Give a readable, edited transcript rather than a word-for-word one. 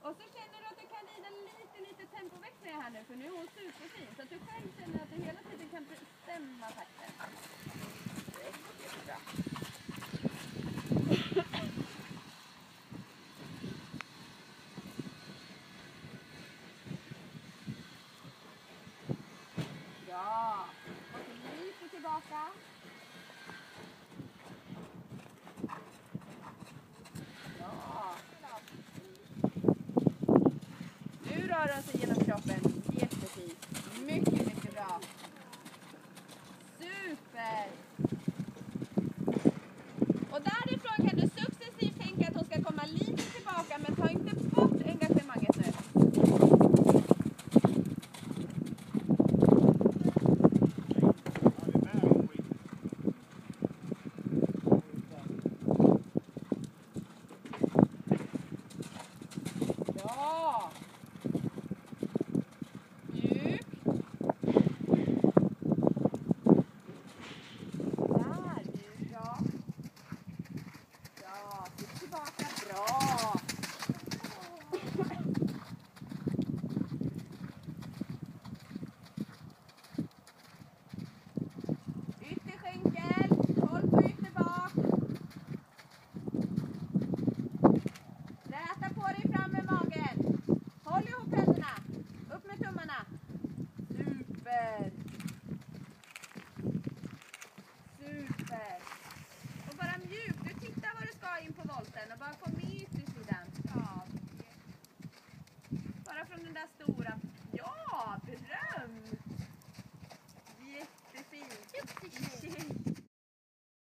Och så känner du att du kan rida lite tempoväxling här nu, för nu är hon superfin. Så att du själv känner att du hela tiden kan bestämma takten. Jättebra. Ja, och lite tillbaka. Ja. Nu rör hon sig genom kroppen. Jättefint. Mycket bra. Super! Och därifrån kan du successivt tänka att hon ska komma lite tillbaka, men ta inte bort engagemanget nu. Ja! Mjuk. Där, mjuk, ja. Ja, sitt tillbaka, bra. Ytterskänkel, håll på ytterbak. Räta på dig fram med magen. Håll ihop händerna. Upp med tummarna. Super. Super. Och bara mjukt. Du tittar vad du ska in på volten och bara kom med yttersidan. Ja. Bara från den där stora. Ja, beröm. Jättefint.